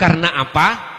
Karena apa?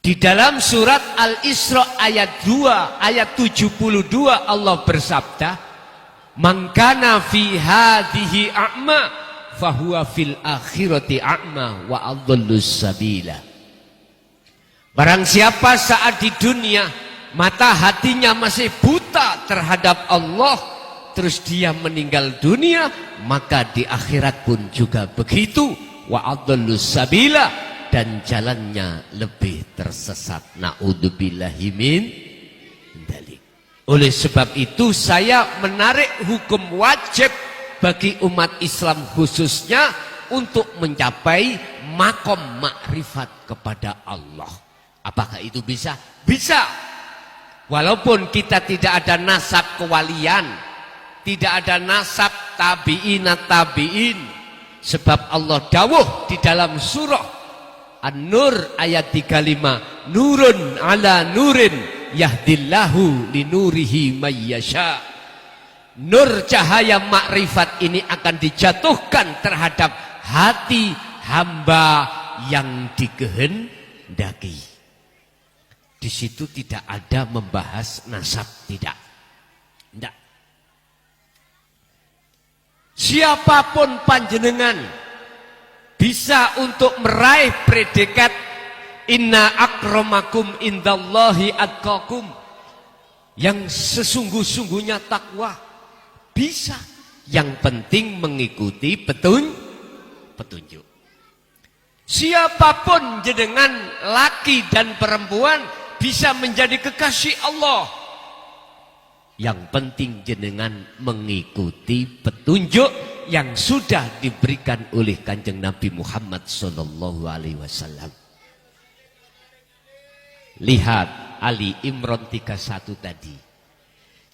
Di dalam surat Al-Isra ayat 2, ayat 72 Allah bersabda, "Man kana fi hadhihi a'ma fahuwa fil akhirati a'ma wa adallus sabila." Barang siapa saat di dunia mata hatinya masih buta terhadap Allah, terus dia meninggal dunia, maka di akhirat pun juga begitu, wa adallus sabila, dan jalannya lebih tersesat. Na'udzubillahi min dzalik. Oleh sebab itu saya menarik hukum wajib bagi umat Islam khususnya untuk mencapai makom makrifat kepada Allah. Apakah itu bisa? Bisa. Walaupun kita tidak ada nasab kewalian, tidak ada nasab tabi'in. Sebab Allah dawuh di dalam surah An-Nur ayat 35, "Nurun ala nurin yahdillahu linurihi mayyasha." Nur cahaya makrifat ini akan dijatuhkan terhadap hati hamba yang dikehendaki. Di situ tidak ada membahas nasab, tidak. Tidak. Siapapun panjenengan bisa untuk meraih predikat inna akramakum indallahi atqakum, yang sesungguh-sungguhnya takwa, bisa. Yang penting mengikuti petunjuk. Siapapun jenengan, laki dan perempuan, bisa menjadi kekasih Allah. Yang penting jenengan mengikuti petunjuk yang sudah diberikan oleh Kanjeng Nabi Muhammad SAW. Lihat Ali Imran 31 tadi.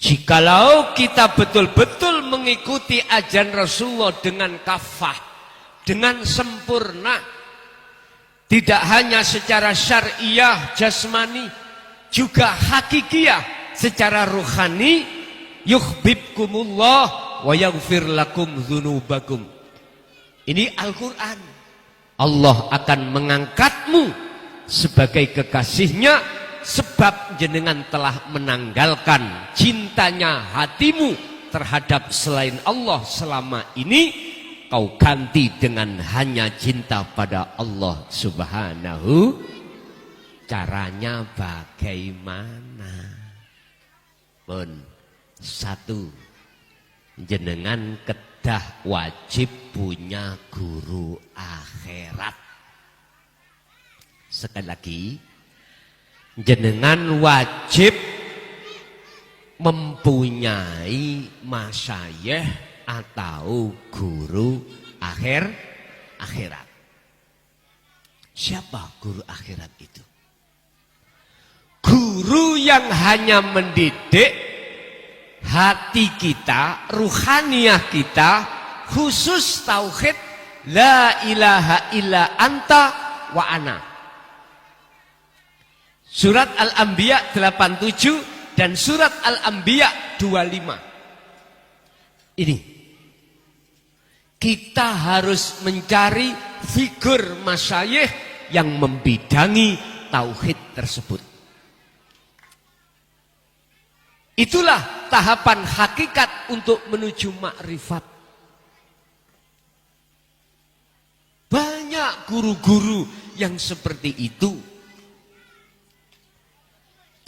Jikalau kita betul-betul mengikuti ajaran Rasulullah dengan kafah, dengan sempurna, tidak hanya secara syariah jasmani, juga hakikiyah secara ruhani, yuhibbukumullah wa yaghfir lakum dzunubakum. Ini Al-Quran. Allah akan mengangkatmu sebagai kekasihnya, sebab jenengan telah menanggalkan cintanya hatimu terhadap selain Allah selama ini, kau ganti dengan hanya cinta pada Allah Subhanahu. Caranya bagaimana? Pun satu, jenengan kedah wajib punya guru akhirat. Sekali lagi, jenengan wajib mempunyai masyayikh atau guru akhirat. Siapa guru akhirat itu? Guru yang hanya mendidik hati kita, ruhaniyah kita, khusus tauhid la ilaha illa anta wa ana. Surat Al-Anbiya 87 dan surat Al-Anbiya 25. Ini kita harus mencari figur masyayikh yang membidangi tauhid tersebut. Itulah tahapan hakikat untuk menuju makrifat. Banyak guru-guru yang seperti itu.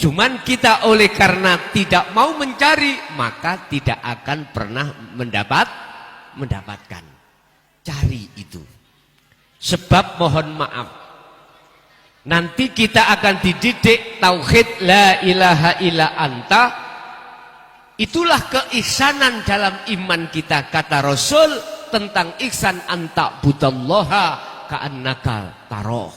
Cuman kita oleh karena tidak mau mencari, maka tidak akan pernah mendapatkan. Cari itu. Sebab mohon maaf, nanti kita akan dididik tauhid la ilaha illa anta. Itulah keihsanan dalam iman kita. Kata Rasul tentang ihsan, anta budallaha ka'annaka taroh.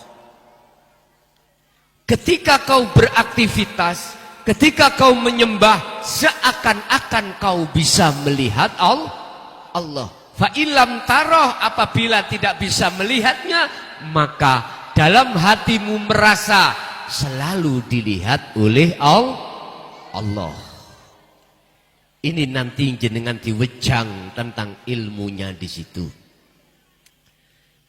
Ketika kau beraktivitas, ketika kau menyembah, seakan-akan kau bisa melihat Allah. Fa'ilam taroh, apabila tidak bisa melihatnya, maka dalam hatimu merasa selalu dilihat oleh Allah. Ini nanti jenengan diwejang tentang ilmunya di situ.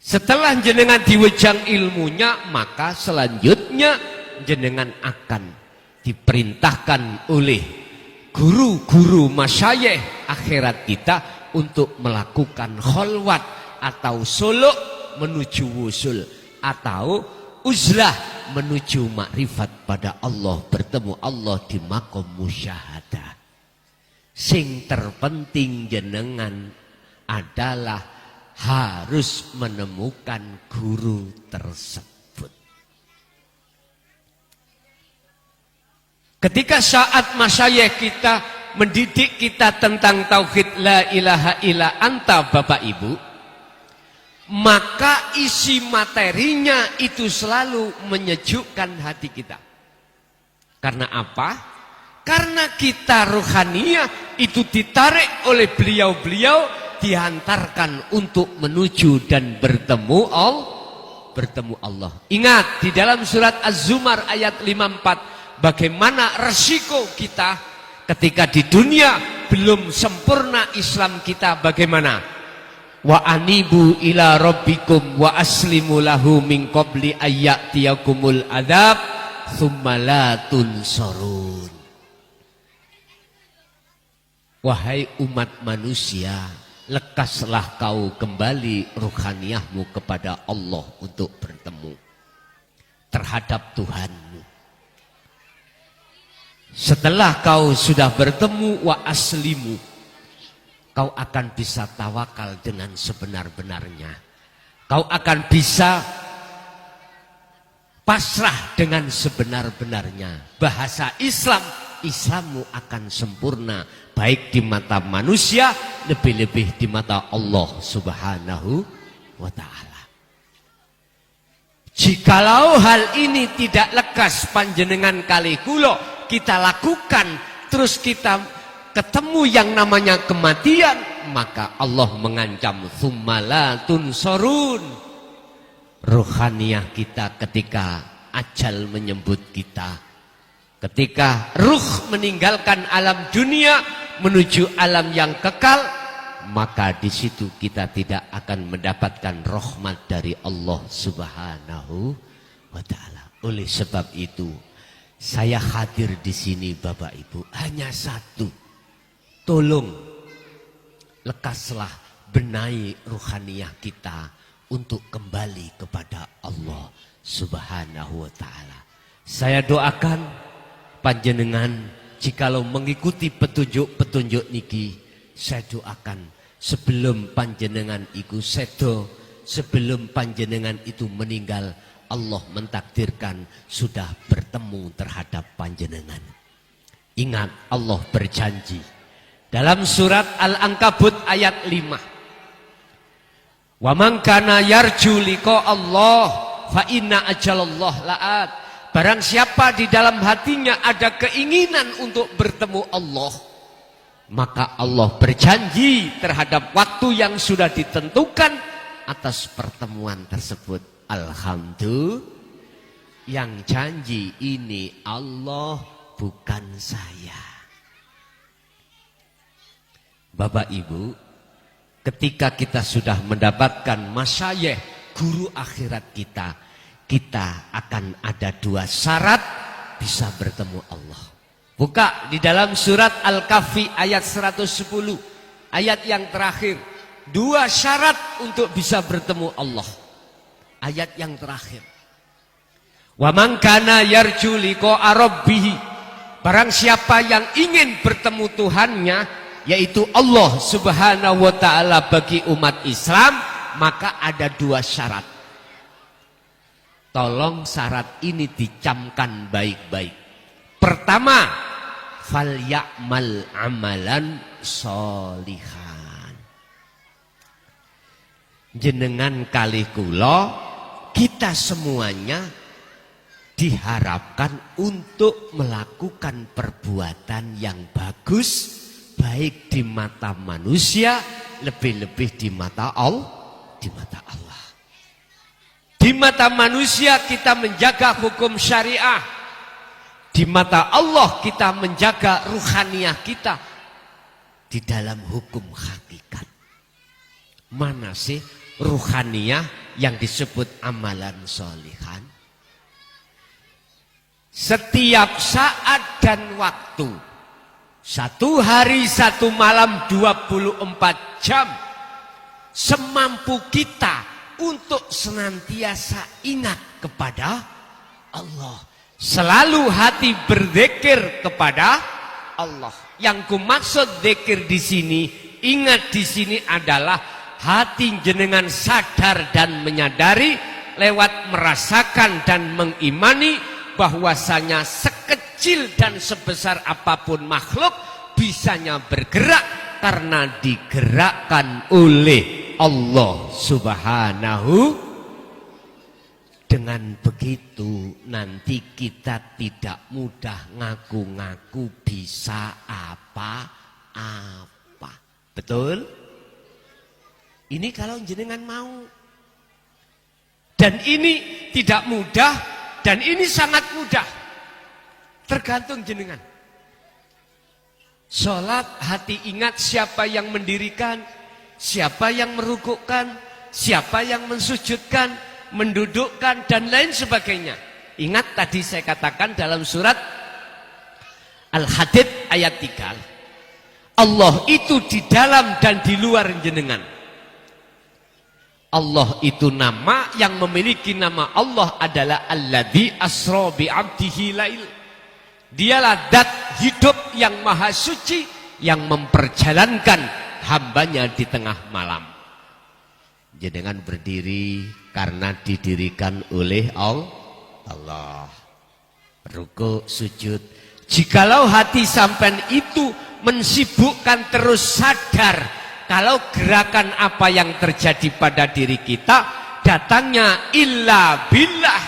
Setelah jenengan diwejang ilmunya, maka selanjutnya jenengan akan diperintahkan oleh guru-guru masyayikh akhirat kita untuk melakukan kholwat atau suluk menuju wusul, atau uzlah menuju makrifat pada Allah, bertemu Allah di makom musyahadah. Sing terpenting jenengan adalah harus menemukan guru tersebut. Ketika saat masyayikh kita mendidik kita tentang tauhid la ilaha illa anta Bapak Ibu, maka isi materinya itu selalu menyejukkan hati kita. Karena apa? Karena kita ruhaniyah itu ditarik oleh beliau-beliau, dihantarkan untuk menuju dan bertemu Allah. Ingat di dalam surat Az-Zumar ayat 54, bagaimana resiko kita ketika di dunia belum sempurna Islam kita, bagaimana? Wa anibu ila rabbikum wa aslimu lahu min qabli ayyatiyakumul adzab tsumma la tunsarun. Wahai umat manusia, lekaslah kau kembali ruhaniyahmu kepada Allah untuk bertemu terhadap Tuhanmu. Setelah kau sudah bertemu wa aslimu, kau akan bisa tawakal dengan sebenar-benarnya. Kau akan bisa pasrah dengan sebenar-benarnya. Bahasa Islam, Islammu akan sempurna, baik di mata manusia, lebih-lebih di mata Allah Subhanahu wa ta'ala. Jikalau hal ini tidak lekas panjenengan kali kulo kita lakukan, terus kita ketemu yang namanya kematian, maka Allah mengancam tsumma la tunsarun. Ruhaniyah kita ketika ajal menyebut kita, ketika ruh meninggalkan alam dunia menuju alam yang kekal, maka di situ kita tidak akan mendapatkan rahmat dari Allah Subhanahu wa ta'ala. Oleh sebab itu, saya hadir di sini Bapak Ibu hanya satu. Tolong lekaslah benahi ruhaniyah kita untuk kembali kepada Allah Subhanahu wa ta'ala. Saya doakan panjenengan jikalau mengikuti petunjuk-petunjuk niki, saya doakan sebelum panjenengan iku sedo, sebelum panjenengan itu meninggal, Allah mentakdirkan sudah bertemu terhadap panjenengan. Ingat, Allah berjanji dalam surat Al-Ankabut ayat 5. Wa man kana yarju liqa Allah fa inna ajalallah la'at. Barang siapa di dalam hatinya ada keinginan untuk bertemu Allah, maka Allah berjanji terhadap waktu yang sudah ditentukan atas pertemuan tersebut. Alhamdulillah, yang janji ini Allah, bukan saya. Bapak Ibu, ketika kita sudah mendapatkan masyayikh, guru akhirat kita, kita akan ada dua syarat bisa bertemu Allah. Buka di dalam surat Al-Kahfi ayat 110, ayat yang terakhir. Dua syarat untuk bisa bertemu Allah. Ayat yang terakhir. Wa man kana yarju liqa'a rabbih. Barang siapa yang ingin bertemu Tuhannya, yaitu Allah Subhanahu wa ta'ala bagi umat Islam, maka ada dua syarat. Tolong syarat ini dicamkan baik-baik. Pertama, fal ya'mal amalan sholihan. Jenengan kali kula, kita semuanya diharapkan untuk melakukan perbuatan yang bagus, baik di mata manusia, lebih-lebih di mata Allah, di mata Allah. Di mata manusia kita menjaga hukum syariah. Di mata Allah kita menjaga ruhaniyah kita di dalam hukum hakikat. Mana sih ruhaniyah yang disebut amalan sholihan. Setiap saat dan waktu, satu hari satu malam 24 jam, semampu kita untuk senantiasa ingat kepada Allah. Selalu hati berzikir kepada Allah. Yang kumaksud zikir di sini, ingat di sini adalah hati jenengan sadar dan menyadari lewat merasakan dan mengimani bahwasanya sekecil dan sebesar apapun makhluk bisanya bergerak karena digerakkan oleh Allah Subhanahu. Dengan begitu nanti kita tidak mudah ngaku-ngaku bisa apa-apa. Betul? Ini kalau jenengan mau. Dan ini tidak mudah dan ini sangat mudah. Tergantung jenengan. Sholat hati ingat siapa yang mendirikan, siapa yang merukukkan, siapa yang mensujudkan, mendudukkan dan lain sebagainya. Ingat tadi saya katakan dalam surat Al-Hadid ayat 3. Allah itu di dalam dan di luar jenengan. Allah itu nama yang memiliki nama Allah adalah Alladzi asra bi 'abdihi lail. Dialah zat hidup yang maha suci yang memperjalankan hambanya di tengah malam. Jenengan berdiri karena didirikan oleh Allah. Rukuk, sujud. Jikalau hati sampean itu mensibukkan terus sadar kalau gerakan apa yang terjadi pada diri kita datangnya illa billah,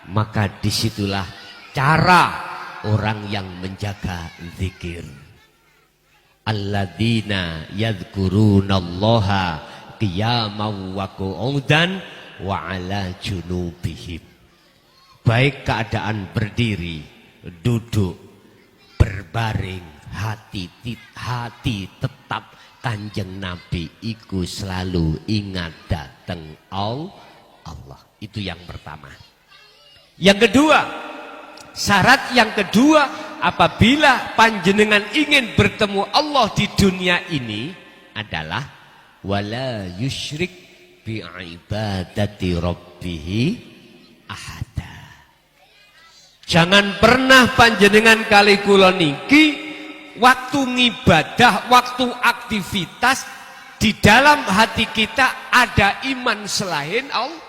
maka disitulah cara orang yang menjaga zikir. Alladzina yadhkurunallaha qiyaman wa qu'udan wa ala junubihim. Baik keadaan berdiri, duduk, berbaring, hati tetap Kanjeng Nabi iku selalu ingat datang Allah. Itu yang pertama. Yang kedua, syarat yang kedua, apabila panjenengan ingin bertemu Allah di dunia ini adalah wala yusyrik bi ibadati rabbih ahada. Jangan pernah panjenengan kali kula niki waktu ngibadah, waktu aktivitas di dalam hati kita ada iman selain Allah.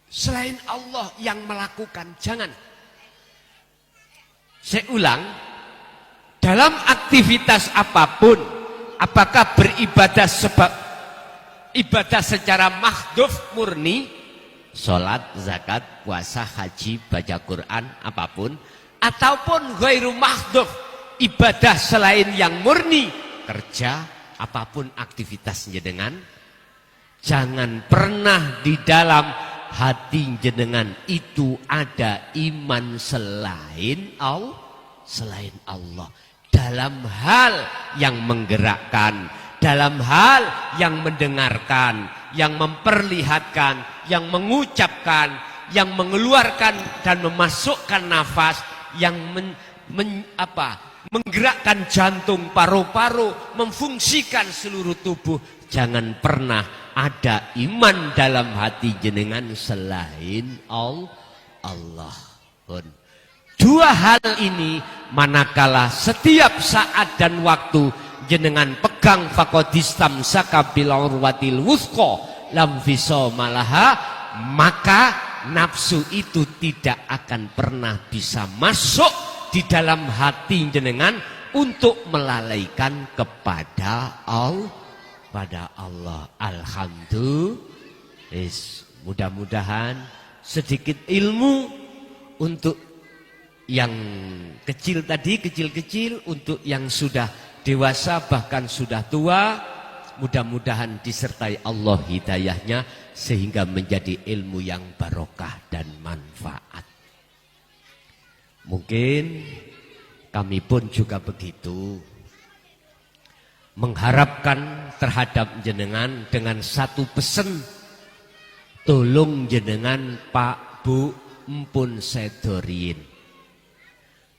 Selain Allah yang melakukan, jangan. Saya ulang, dalam aktivitas apapun, apakah beribadah sebab ibadah secara mahdhuf murni, sholat, zakat, puasa, haji, baca Quran, apapun, ataupun ghairu mahdhuf, ibadah selain yang murni, kerja, apapun aktivitas jenengan, jangan pernah di dalam hati jenengan itu ada iman selain Allah. Dalam hal yang menggerakkan, dalam hal yang mendengarkan, yang memperlihatkan, yang mengucapkan, yang mengeluarkan dan memasukkan nafas, yang menggerakkan jantung, paru-paru, memfungsikan seluruh tubuh. Jangan pernah ada iman dalam hati jenengan selain Allah. Dua hal ini manakala setiap saat dan waktu jenengan pegang faqadistam sakabil urwatil wuthqa lam fisama laha, maka nafsu itu tidak akan pernah bisa masuk di dalam hati jenengan untuk melalaikan kepada Allah. Alhamdulillah. Mudah-mudahan sedikit ilmu untuk yang kecil tadi, kecil-kecil, untuk yang sudah dewasa bahkan sudah tua, mudah-mudahan disertai Allah hidayahnya sehingga menjadi ilmu yang barokah dan manfaat. Mungkin kami pun juga begitu, mengharapkan terhadap jenengan dengan satu pesan Tolong jenengan Pak Bu empun sedo riyin.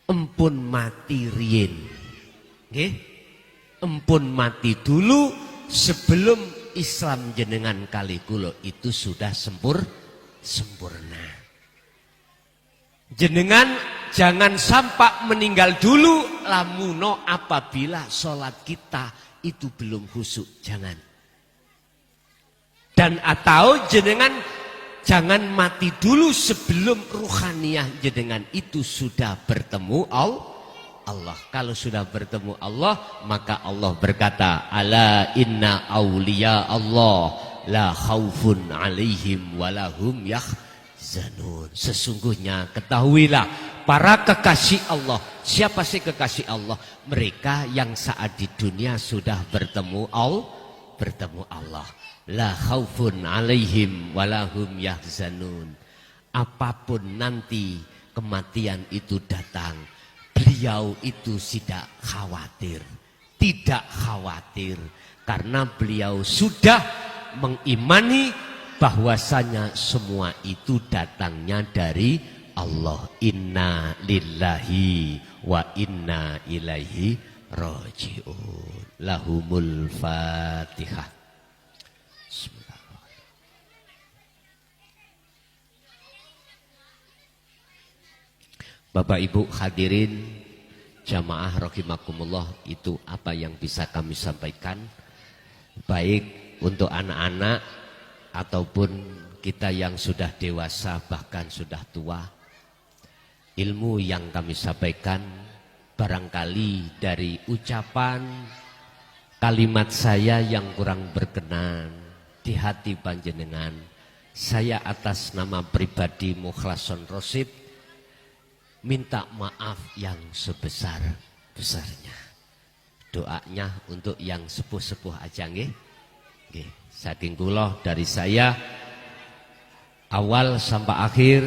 Empun mati riyin. Nggih. Empun mati dulu sebelum Islam jenengan kali kula itu sudah sempurna. Jenengan jangan sampai meninggal dulu lamuno apabila sholat kita itu belum khusyuk. Jangan. Dan atau jenengan jangan mati dulu sebelum ruhaniyah jenengan itu sudah bertemu Allah. Kalau sudah bertemu Allah, maka Allah berkata, ala inna awliya Allah la khaufun alaihim walahum yahzanun. Sesungguhnya ketahuilah para kekasih Allah. Siapa sih kekasih Allah? Mereka yang saat di dunia sudah bertemu Allah. La khaufun alaihim walahum yahzanun. Apapun nanti kematian itu datang, beliau itu tidak khawatir karena beliau sudah mengimani bahwasanya semua itu datangnya dari Allah. Inna lillahi wa inna ilaihi raji'un. Lahumul Fatihah. Bapak Ibu hadirin jamaah rahimakumullah, itu apa yang bisa kami sampaikan, baik untuk anak-anak ataupun kita yang sudah dewasa bahkan sudah tua. Ilmu yang kami sampaikan barangkali dari ucapan kalimat saya yang kurang berkenan di hati panjenengan. Saya atas nama pribadi Mukhlason Rosyid minta maaf yang sebesar-besarnya. Doanya untuk yang sepuh-sepuh aja nggih. Nggih, saking kula dari saya awal sampai akhir,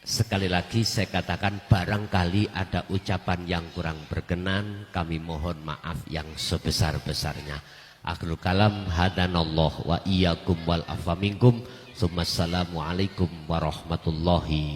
sekali lagi saya katakan barangkali ada ucapan yang kurang berkenan, kami mohon maaf yang sebesar-besarnya. Akhirul kalam, hadanallah wa iyyakum wal afa minkum. Assalamualaikum warahmatullahi